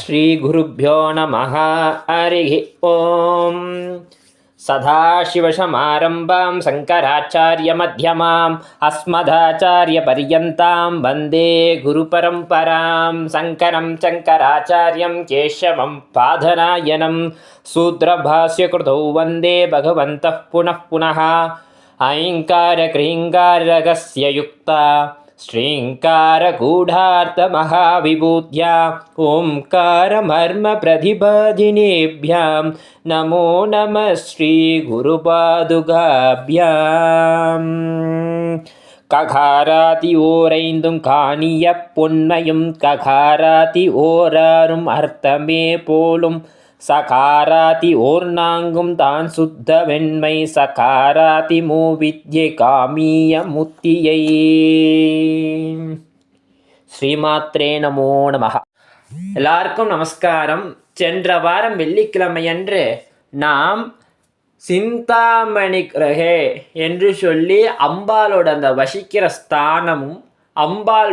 श्रीगुरुभ्यो नमः। हरिः ॐ। सदाशिवसमारम्भां शङ्कराचार्यमध्यमाम् अस्मदाचार्यपर्यन्तां वन्दे गुरुपरम्परां। शङ्करं शङ्कराचार्यं केशवं पादरायणं सूत्रभाष्यकृतौ वन्दे भगवन्तः पुनः पुनः। ऐङ्कारक्रीङ्कारकस्य युक्ता श्रीङ्कारगूढार्थमहाविभूत्या ओङ्कारमर्मप्रतिपादिनेभ्यां नमो नमः श्रीगुरुपादुकाभ्याम्। ககாராதி ஓரைந்தும் காணிய பொன்மையும் ககாராதி ஓராரும் அர்த்தமே போலும் சகாராதி ஓர் நான்கும் தான் சுத்த வெண்மை சகாராதி மூவித்யை காமிய முத்தியை. ஸ்ரீமாத்ரே நமோ நமஹ. எல்லாருக்கும் நமஸ்காரம். சென்ற வாரம் வெள்ளிக்கிழமையன்று நாம் சிந்தாமணி கிரகே என்று சொல்லி அம்பாலோட அந்த வசிக்கிற ஸ்தானமும் அம்பாள்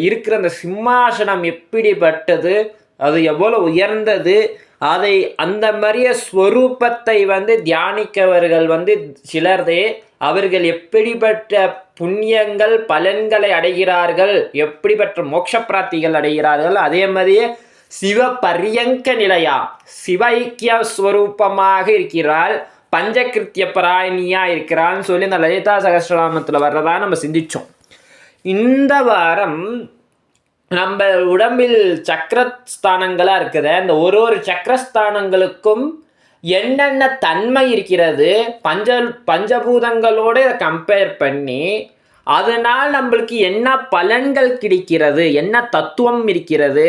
இருக்கிற அந்த சிம்மாசனம் எப்படிப்பட்டது, அது எவ்வளோ உயர்ந்தது, அதை அந்த மாதிரிய ஸ்வரூபத்தை தியானிக்கவர்கள் சிலர்தே அவர்கள் எப்படிப்பட்ட புண்ணியங்கள் பலன்களை அடைகிறார்கள், எப்படிப்பட்ட மோட்ச பிராப்திகள் அடைகிறார்கள். அதே மாதிரியே சிவ பரியங்க நிலையா சிவைக்கிய ஸ்வரூபமாக இருக்கிறாள், பஞ்சகிருத்திய பராயணியா இருக்கிறான்னு சொல்லி இந்த லலிதா சகஸ்ரநாமத்தில் வர்றதா நம்ம சிந்திச்சோம். இந்த வாரம் நம்ம உடம்பில் சக்கரஸ்தானங்களாக இருக்குது. அந்த ஒரு சக்கரஸ்தானங்களுக்கும் என்னென்ன தன்மை இருக்கிறது, பஞ்சபூதங்களோடு இதை கம்பேர் பண்ணி அதனால் நம்மளுக்கு என்ன பலன்கள் கிடைக்கிறது, என்ன தத்துவம் இருக்கிறது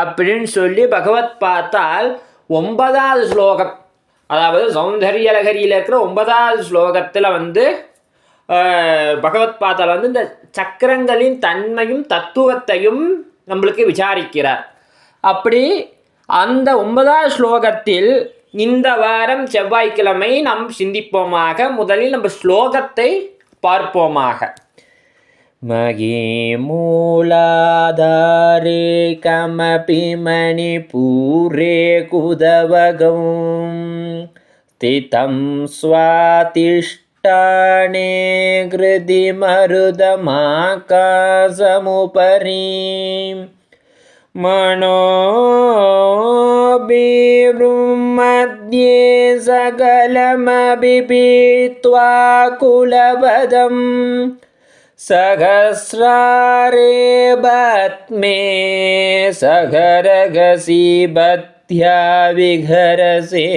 அப்படின்னு சொல்லி பகவத் பார்த்தால் 9வது ஸ்லோகம், அதாவது சௌந்தர்ய லகரியில் இருக்கிற 9வது ஸ்லோகத்தில் பகவத் பார்த்தால் இந்த சக்கரங்களின் தன்மையும் தத்துவத்தையும் நம்மளுக்கு விசாரிக்கிறார். அப்படி அந்த 9வது ஸ்லோகத்தில் இந்த வாரம் செவ்வாய்க்கிழமை நாம் சிந்திப்போமாக. முதலில் நம்ம ஸ்லோகத்தை பார்ப்போமாக. மகி மூலாதாரே கமபி மணிபூரே குதவகம் ஸ்திதம் ஸ்வாதிஷ்ட णे कृति मरुदमाकाशमुपरि मनोभिर्मध्ये सकलमभिपीत्वा कुलपदं सहस्रारे बत्मे सगरगसि बत्या विघरसे.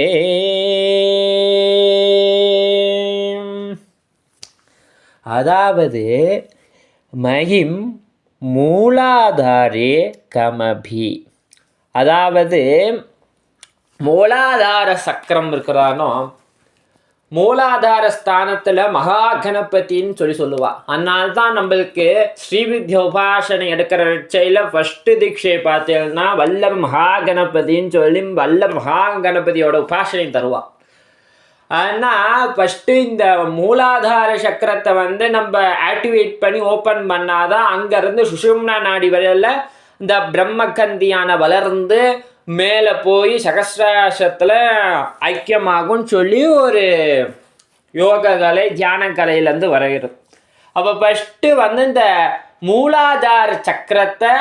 அதாவது மகிம் மூலாதாரே கமபி, அதாவது மூலாதார சக்கரம் இருக்கிறானோ மூலாதார ஸ்தானத்தில் மகா கணபதின்னு சொல்லுவா. அதனால்தான் நம்மளுக்கு ஸ்ரீவித்யா உபாசனை எடுக்கிற ரட்சையில் ஃபஸ்ட்டு தீட்சை பார்த்தீங்கன்னா வல்ல மகா கணபதின்னு சொல்லி வல்ல மகா கணபதியோட உபாசனை தருவா. ஆனால் ஃபஸ்ட்டு இந்த மூலாதார சக்கரத்தை நம்ம ஆக்டிவேட் பண்ணி ஓப்பன் பண்ணாதான் அங்கேருந்து சுஷும்னா நாடி வரையில் இந்த பிரம்மகந்தியான வளர்ந்து மேலே போய் சகஸ்ராசத்தில் ஐக்கியமாகும்னு சொல்லி ஒரு யோக கலை தியான கலையிலேருந்து வருகிறது. அப்போ ஃபஸ்ட்டு இந்த மூலாதார சக்கரத்தை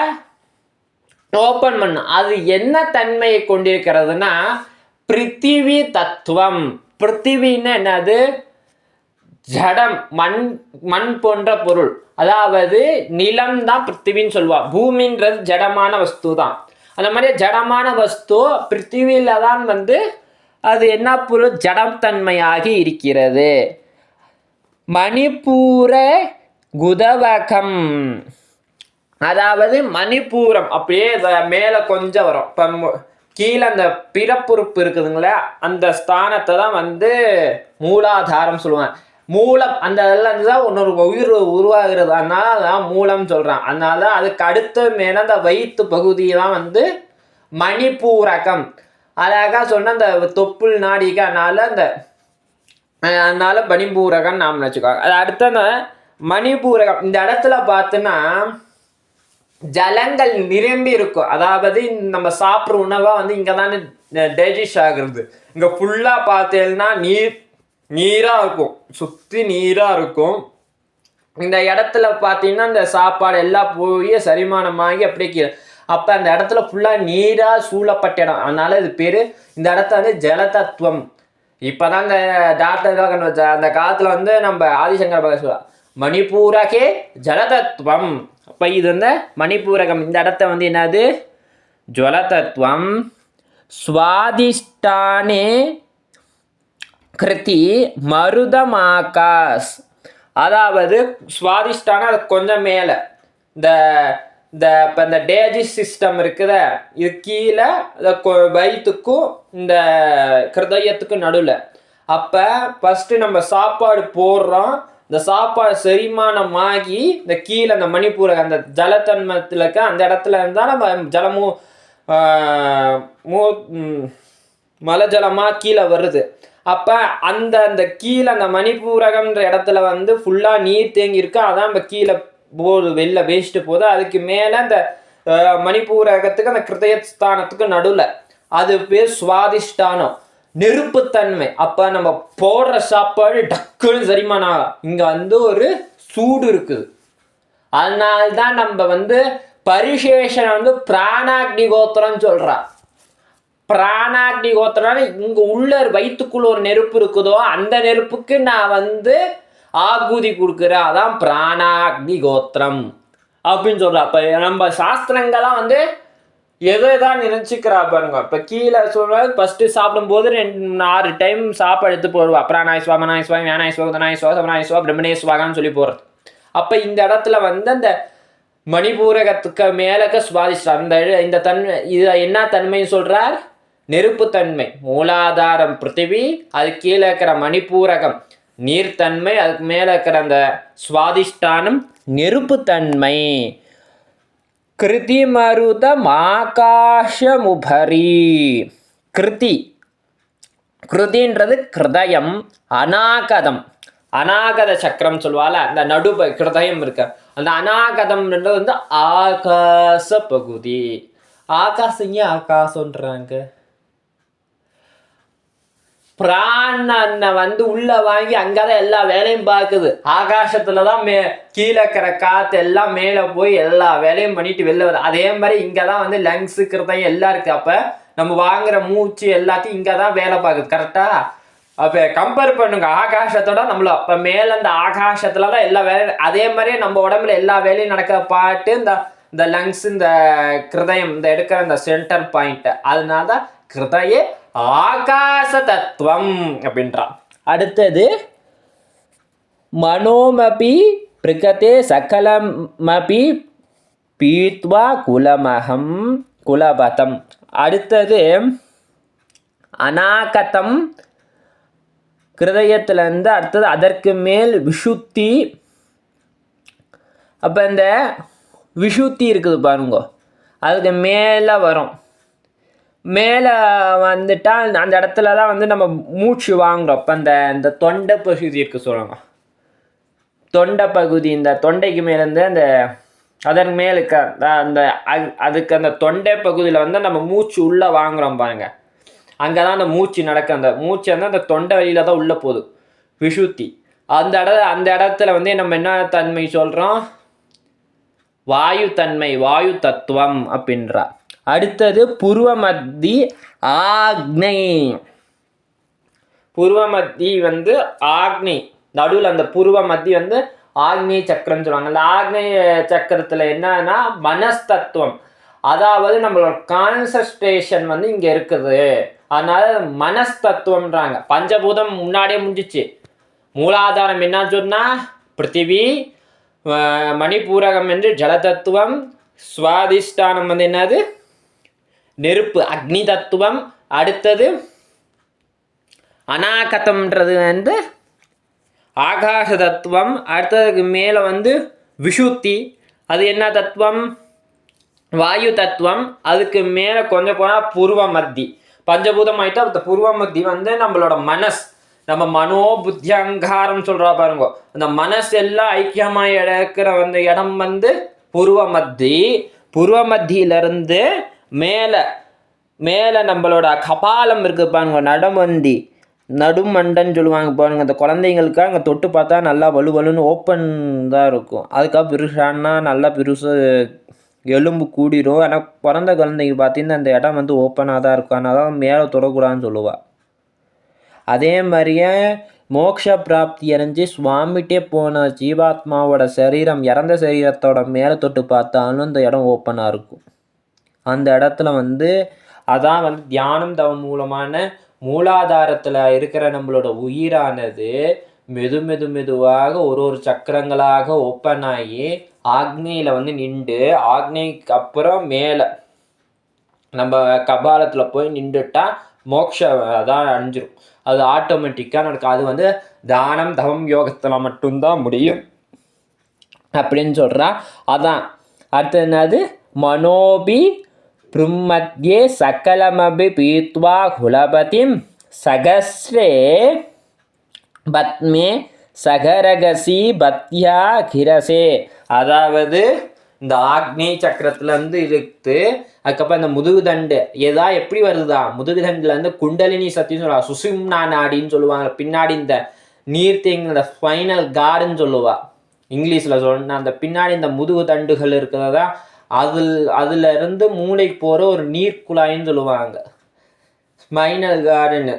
ஓப்பன் பண்ணும். அது என்ன தன்மையை கொண்டிருக்கிறதுனா பிருத்திவி தத்துவம். பிருத்திவின்னு என்னது? ஜடம், மண் போன்ற பொருள். அதாவது நிலம் தான் பிருத்திவின்னு சொல்லுவா. பூமின்றது ஜடமான வஸ்து தான். அந்த மாதிரி ஜடமான வஸ்து பிருத்திவியில் தான் அது என்ன பொருள்? ஜடத்தன்மையாகி இருக்கிறது. மணிப்பூர குதவகம், அதாவது மணிப்பூரம் அப்படியே மேலே கொஞ்சம் வரும். இப்போ கீழே அந்த பிறப்புறுப்பு இருக்குதுங்களே, அந்த ஸ்தானத்தை தான் மூலாதாரம் சொல்லுவாங்க. மூலம் அந்த இதெல்லாம் தான் இன்னொரு உயிர் உருவாகிறது, அதனால அதான் மூலம் சொல்கிறான். அதனால தான் அதுக்கு அடுத்த மேலே அந்த வயிற்று பகுதியை தான் மணிப்பூரகம். அழகாக சொன்ன அந்த தொப்புள் நாடிக்கனால அதனால மணிப்பூரகம் நாம் வச்சுக்கோங்க. அது அடுத்த அந்த மணிப்பூரகம் இந்த இடத்துல பார்த்துன்னா ஜலங்கள் நிரம்பி இருக்கும். அதாவது நம்ம சாப்பிட்ற உணவா வந்து இங்கே தானே டைஜஸ்ட் ஆகுறது. இங்கே ஃபுல்லாக பார்த்தீங்கன்னா நீராக இருக்கும், சுற்றி நீராக இருக்கும். இந்த இடத்துல பார்த்தீங்கன்னா இந்த சாப்பாடு எல்லாம் போய் செரிமானமாகி அப்படியே கீழே. அப்போ அந்த இடத்துல ஃபுல்லாக நீராக சூழப்பட்ட இடம். அதனால இது பேர் இந்த இடத்த வந்து ஜலதத்துவம். இப்போ தான் இந்த டாக்டர் அந்த காலத்தில் வந்து நம்ம ஆதிசங்கர பகவத் சொல்லுவார், மணிப்பூரகே ஜலதத்துவம். அப்போ இது வந்து மணிப்பூரகம். இந்த இடத்த வந்து என்னது? ஜலதத்துவம். சுவாதிஷ்டானே கிருதி மருதமாகாஸ். அதாவது சுவாதிஷ்டான அது கொஞ்சம் மேலே இந்த இப்போ இந்த டேஜிஸ் சிஸ்டம் இருக்குத, இது கீழே வயிற்றுக்கும் இந்த கிருதயத்துக்கும் நடுவில். அப்போ ஃபஸ்ட்டு நம்ம சாப்பாடு போடுறோம், இந்த சாப்பாடு செரிமானமாகி இந்த கீழே அந்த மணிப்பூரகம் அந்த ஜலத்தன்மத்தில் இருக்க அந்த இடத்துல இருந்தால் நம்ம மலை ஜலமாக கீழே வருது. அப்போ அந்த கீழே அந்த மணிப்பூரகம்ன்ற இடத்துல வந்து ஃபுல்லாக நீர் தேங்கி இருக்கு. அதான் இப்போ கீழே போகுது, வெளில வேஸ்ட்டு போகுது. அதுக்கு மேலே அந்த மணிப்பூரகத்துக்கு அந்த கிருதயஸ்தானத்துக்கு நடுவில் அது பேர் சுவாதிஷ்டானம், நெருப்புத்தன்மை. அப்போ நம்ம போடுற சாப்பாடு டக்குன்னு செரிமானம். இங்கே வந்து ஒரு சூடு இருக்குது. அதனால்தான் நம்ம வந்து பரிசேஷனை வந்து பிராணாக்னி கோத்திரம்னு சொல்கிறா. பிராணாக்னி கோத்திரம்னா இங்கே உள்ள வயிற்றுக்குள்ள ஒரு நெருப்பு இருக்குதோ அந்த நெருப்புக்கு நான் வந்து ஆகுதி கொடுக்குறேன், அதான் பிராணாக்னி கோத்திரம் அப்படின்னு சொல்கிறா. அப்போ நம்ம சாஸ்திரங்கள்லாம் வந்து எதான் நினச்சிக்கிறா பாருங்க. இப்போ கீழே சொல்கிறது ஃபஸ்ட்டு சாப்பிடும்போது 6 டைம் சாப்பாடு எடுத்து போடுவா. பிராணாய் ஸ்வா, மனாய் ஸ்வா, ஞானாய் ஸ்வா, உதனாய் ஸ்வா, சமனாய் ஸ்வா, பிரம்மணே ஸ்வாகான்னு சொல்லி போடுறது. அப்போ இந்த இடத்துல வந்து அந்த மணிபூரகத்துக்கு மேலக்க சுவாதிஷ்டம் இந்த தன்மை, இது என்ன தன்மைன்னு சொல்கிறார்? நெருப்புத்தன்மை. மூலாதாரம் பிருத்திவி, அது கீழே இருக்கிற மணிபூரகம் நீர்த்தன்மை, அதுக்கு மேலே இருக்கிற அந்த சுவாதிஷ்டானம் நெருப்புத்தன்மை. கிருதிமருதம் ஆகாஷமுபரி. கிருதின்றது கிருதயம், அநாகதம் அநாகத சக்கரம் சொல்லுவாள், அந்த நடுப கிருதயம் இருக்க அந்த அநாகதம்ன்றது வந்து ஆகாச பகுதி. ஆகாசம் ஏன் ஆகாசன்றாங்க? பிராணனை வந்து உள்ள வாங்கி அங்கதான் எல்லா வேலையும் பார்க்குது. ஆகாசத்துலதான் கீழே இருக்கிற காத்து எல்லாம் மேலே போய் எல்லா வேலையும் பண்ணிட்டு வெளில வருது. அதே மாதிரி இங்கதான் வந்து லங்ஸு கிருதயம் எல்லாம் இருக்கு. அப்ப நம்ம வாங்குற மூச்சு எல்லாத்தையும் இங்கதான் வேலை பார்க்குது. கரெக்டா? அப்போ கம்பேர் பண்ணுங்க ஆகாசத்தோட நம்மள. அப்போ மேலே அந்த ஆகாசத்துல தான் எல்லா வேலையும், அதே மாதிரியே நம்ம உடம்புல எல்லா வேலையும் நடக்கிற பாட்டு இந்த லங்ஸ், இந்த கிருதயம், இந்த எடுக்கிற இந்த சென்டர் பாயிண்ட். அதனால தான் கிருதயே ஆகாச தத்துவம் அப்படின்றான். அடுத்தது மனோமபி பிருகதே சகலமபி பீத்வா குலமகம் குலபதம். அடுத்தது அநாகதம் கிருதயத்திலேருந்து. அடுத்தது அதற்கு மேல் விஷுத்தி. அப்போ இந்த விஷுத்தி இருக்குது பாருங்க, அதுக்கு மேலே வரும். மேலே வந்துட்டால் அந்த இடத்துல தான் வந்து நம்ம மூச்சு வாங்குறோம். அப்போ இந்த தொண்டை பகுதி இருக்குது சொல்லுவாங்க, தொண்டை பகுதி. இந்த தொண்டைக்கு மேலேருந்து அந்த அதற்கு மேலுக்கு அந்த அதுக்கு அந்த தொண்டை பகுதியில் வந்து நம்ம மூச்சு உள்ளே வாங்குகிறோம் பாருங்கள். அங்கே தான் அந்த மூச்சு நடக்க, அந்த மூச்சு வந்து அந்த தொண்டை வழியில் தான் உள்ளே போகுது விஷுத்தி. அந்த இடத்துல வந்து நம்ம என்ன தன்மை சொல்கிறோம்? வாயு தன்மை, வாயு தத்துவம் அப்படின்றா. அடுத்தது புருவ மத்தி ஆக்னை. புருவ மத்தி வந்து ஆக்னி, நடுவில் அந்த புருவ மத்தி வந்து ஆக்னி சக்கரம் சொல்லுவாங்க. அந்த ஆக்னி சக்கரத்தில் என்னன்னா மனஸ்தத்துவம், அதாவது நம்மளோட கான்சன்ட்ரேஷன் வந்து இங்கே இருக்குது. அதனால மனஸ்தத்துவம்ன்றாங்க. பஞ்சபூதம் முன்னாடியே முடிஞ்சிச்சு. மூலாதாரம் என்ன சொன்னா? பிருத்திவி, மணிபூரகம் என்று ஜலதத்துவம், சுவாதிஷ்டானம் வந்து என்னது? நெருப்பு, அக்னி தத்துவம். அடுத்தது அநாகதம்ன்றது வந்து ஆகாச தத்துவம். அடுத்ததுக்கு மேலே வந்து விஷுத்தி, அது என்ன தத்துவம்? வாயு தத்துவம். அதுக்கு மேலே கொஞ்சம் போனால் புருவ மத்தி. பஞ்சபூதம் ஆகிட்டா அந்த புருவ மத்தி வந்து நம்மளோட மனஸ், நம்ம மனோ புத்தி அங்காரம் சொல்கிறா பாருங்க. அந்த மனசு எல்லாம் ஐக்கியமாக இருக்கிற அந்த இடம் வந்து புருவ மத்தியிலிருந்து மேலே மேலே நம்மளோட கபாலம் இருக்குது பாருங்க, நடுமண்டன்னு சொல்லுவாங்க பாருங்க. அந்த குழந்தைங்களுக்கு அங்கே தொட்டு பார்த்தா நல்லா வலுவலுன்னு ஓப்பன் தான் இருக்கும். அதுக்காக பெருசானா நல்லா பெருசு எலும்பு கூடிரும். ஆனால் பிறந்த குழந்தைங்க பார்த்தீங்கன்னா அந்த இடம் வந்து ஓப்பனாக தான் இருக்கும். அதனால தான் மேலே தொடக்கூடாதுன்னு சொல்லுவாள். அதே மாதிரியே மோட்ச பிராப்தி அடைஞ்சு சுவாமிகிட்டே போன ஜீவாத்மாவோட சரீரம் இறந்த சரீரத்தோட மேலே தொட்டு பார்த்தாலும் அந்த இடம் ஓப்பனாக இருக்கும். அந்த இடத்துல வந்து அதான் வந்து தியானம் தவம் மூலமான மூலாதாரத்தில் இருக்கிற நம்மளோட உயிரானது மெதுவாக ஒரு சக்கரங்களாக ஓப்பன் ஆகி ஆக்னியில் வந்து நின்று ஆக்னிக்கு அப்புறம் மேலே நம்ம கபாலத்தில் போய் நின்றுட்டா மோட்ச அதான் அடைஞ்சிரும். அது ஆட்டோமேட்டிக்காக நடக்கும். அது வந்து தானம் தவம் யோகத்தில் மட்டும்தான் முடியும் அப்படின்னு சொல்கிறா. அதான் அடுத்தது என்னது, மனோபி பிரம்மத்யே சகலமபி பீத்வா குலபதிம் சகஸ்ரே பத்மே சகரகசி பத்யா கிரசே. அதாவது இந்த ஆக்னி சக்கரத்துலேருந்து இழுத்து அதுக்கப்புறம் இந்த முதுகு தண்டு எப்படி வருதா, முதுகு தண்டுலேருந்து குண்டலினி சக்தின்னு சொல்லுவாங்க, சுசும்னா நாடின்னு சொல்லுவாங்க. பின்னாடி இந்த நீர்த்தேங்க இந்த ஸ்பைனல் கார்டுன்னு சொல்லுவா இங்கிலீஷில் சொன்ன. அந்த பின்னாடி இந்த முதுகு தண்டுகள் இருக்கிறதா அதுல இருந்து மூளைக்கு போகிற ஒரு நீர் குழாயின்னு சொல்லுவாங்க, ஸ்பைனல் கார்டுன்னு.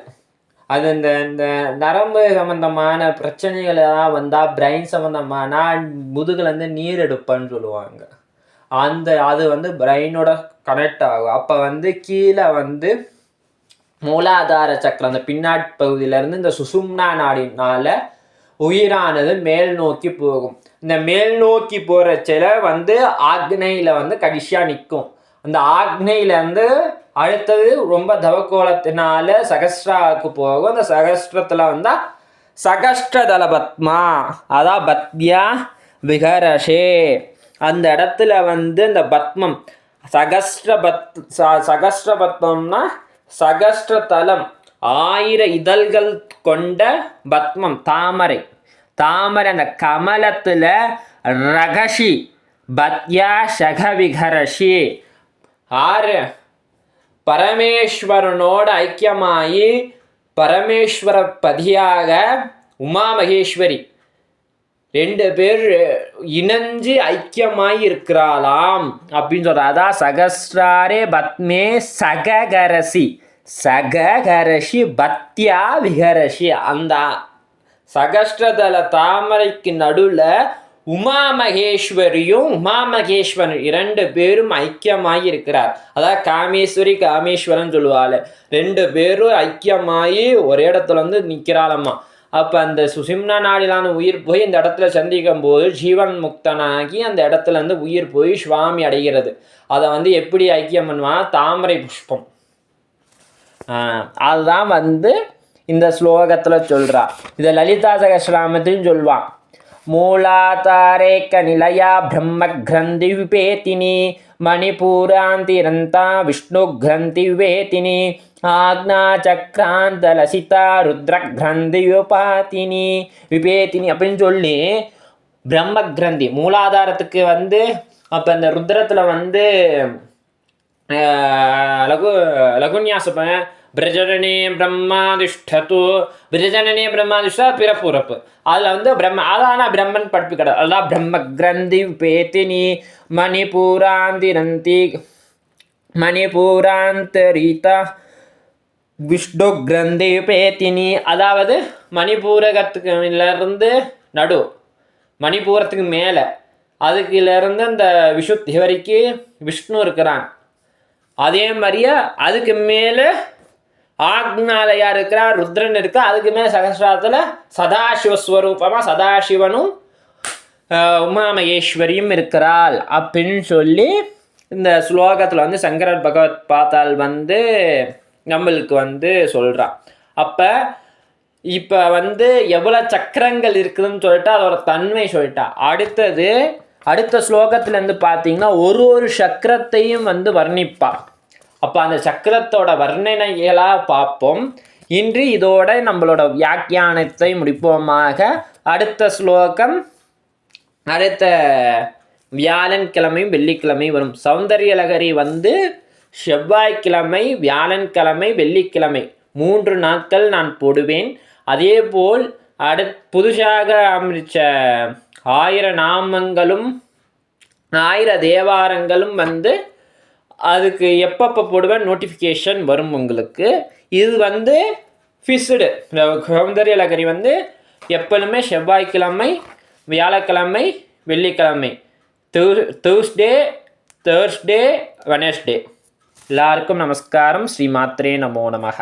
அது இந்த இந்த நரம்பு சம்மந்தமான பிரச்சனைகள் ஏதாவது வந்தால் பிரெயின் சம்மந்தமான முதுகுலேருந்து நீர் எடுப்பான்னு சொல்லுவாங்க. அது வந்து பிரெயினோட கனெக்ட் ஆகும். அப்போ வந்து கீழே வந்து மூலாதார சக்கரம் அந்த பின்னாடி பகுதியிலேருந்து இந்த சுசும்னா நாடினால உயிரானது மேல் நோக்கி போகும். இந்த மேல் நோக்கி போகிற சில வந்து ஆக்னையில் வந்து கடைசியாக நிற்கும். அந்த ஆக்னையிலேருந்து அடுத்தது ரொம்ப தவக்கோலத்தினால சகஸ்ட்ராவுக்கு போகும். அந்த சகஸ்ட்ரத்தில் வந்தால் சகஸ்ட்ரதல பத்மா, அதான் பத்யா விகரஷே. அந்த இடத்துல வந்து இந்த பத்மம் சகஸ்ட்ர பத்மம்னா சகஸ்ட்ரதலம் 1000 இதழ்கள் கொண்ட பத்மம், தாமரை அந்த கமலத்தில் ரகஷி பத்யா சகவிகரஷி. பரமேஸ்வரனோட ஐக்கியமாயி பரமேஸ்வர பதியாக உமா மகேஸ்வரி 2 பேர் இணைஞ்சு ஐக்கியமாய் இருக்கிறாளாம் அப்படின்னு சொல்ற. அதான் சகஸ்ராரே பத்மே சககரசி பத்யா விகரசி. அந்த சகஸ்ரதல தாமரைக்கு நடுவில் உமா மகேஸ்வரன் 2 பேரும் ஐக்கியமாகி இருக்கிறார். அதாவது காமேஸ்வரன் சொல்லுவாள். 2 பேரும் ஐக்கியமாகி ஒரே இடத்துல வந்து நிற்கிறாளம்மா. அப்போ அந்த சுசிம்னா நாடிலான உயிர் போய் இந்த இடத்துல சந்திக்கும் போது ஜீவன் முக்தனாகி அந்த இடத்துல இருந்து உயிர் போய் சுவாமி அடைகிறது. அதை வந்து எப்படி ஐக்கியம் பண்ணுவான், தாமரை புஷ்பம். அதுதான் வந்து இந்த ஸ்லோகத்தில் சொல்கிறா. இதை லலிதா சகஸ்ரநாமத்தையும் சொல்வான். மூலாதாரேக்க நிலையா பிரம்ம கிரந்தி விபேதினி மணிபூராந்திரந்தா விஷ்ணு கிரந்தி விவேதினி ஆக்னா சக்ராந்த லசிதா ருத்ர கிரந்தி விபேதினி அப்படின்னு சொல்லி பிரம்ம கிரந்தி மூலாதாரத்துக்கு வந்து அப்போ இந்த ருத்ரத்தில் வந்து லகுன்யாசப்ப பிரஜனனே பிரம்மாதிஷ்டத்து பிறப்புறப்பு. அதில் வந்து அதான் பிரம்மன் படிப்பு கிடையாது. அதான் பிரம்ம கிரந்தி பேத்தினி மணிபூராந்தரிதா விஷ்ணு கிரந்தி பேத்தினி. அதாவது மணிபூரகத்துக்கு மணிபூரத்துக்கு மேலே அதுக்குலேருந்து அந்த விசுத்தி வரைக்கும் விஷ்ணு இருக்கிறான். அதே மாதிரியே அதுக்கு மேலே ஆக்னாலயா இருக்கிறா, ருத்ரன் இருக்கா. அதுக்கு மேலே சகஸ்ராத்தில் சதாசிவஸ்வரூபமாக சதாசிவனும் உமா மகேஸ்வரியும் இருக்கிறாள் அப்படின்னு சொல்லி இந்த ஸ்லோகத்தில் வந்து சங்கரர் பகவத் பாத்தால் வந்து நம்மளுக்கு வந்து சொல்கிறான். அப்போ இப்போ வந்து எவ்வளோ சக்கரங்கள் இருக்குதுன்னு சொல்லிட்டு அதோட தன்மை சொல்லிட்டா. அடுத்த ஸ்லோகத்துலேருந்து பார்த்தீங்கன்னா ஒரு சக்கரத்தையும் வந்து வர்ணிப்பா. அப்போ அந்த சக்கரத்தோட வர்ணனைகளாக பார்ப்போம். இன்று இதோட நம்மளோட வியாக்கியானத்தை முடிப்போமாக. அடுத்த ஸ்லோகம் அடுத்த வியாழன்கிழமையும் வெள்ளிக்கிழமையும் வரும். சௌந்தர்யலகரி வந்து செவ்வாய்க்கிழமை, வியாழன்கிழமை, வெள்ளிக்கிழமை 3 நாட்கள் நான் போடுவேன். அதேபோல் புதுசாக அமைச்ச 1000 நாமங்களும் 1000 தேவாரங்களும் வந்து அதுக்கு எப்பப்போ போடுவேன் நோட்டிஃபிகேஷன் வரும் உங்களுக்கு. இது வந்து ஃபிக்ஸ்டு. சௌந்தர்யலகரி வந்து எப்பொழுதுமே செவ்வாய்க்கிழமை, வியாழக்கிழமை, வெள்ளிக்கிழமை, Tuesday, Thursday, Wednesday. எல்லாருக்கும் நமஸ்காரம். ஸ்ரீ மாத்ரே நமோ நமக.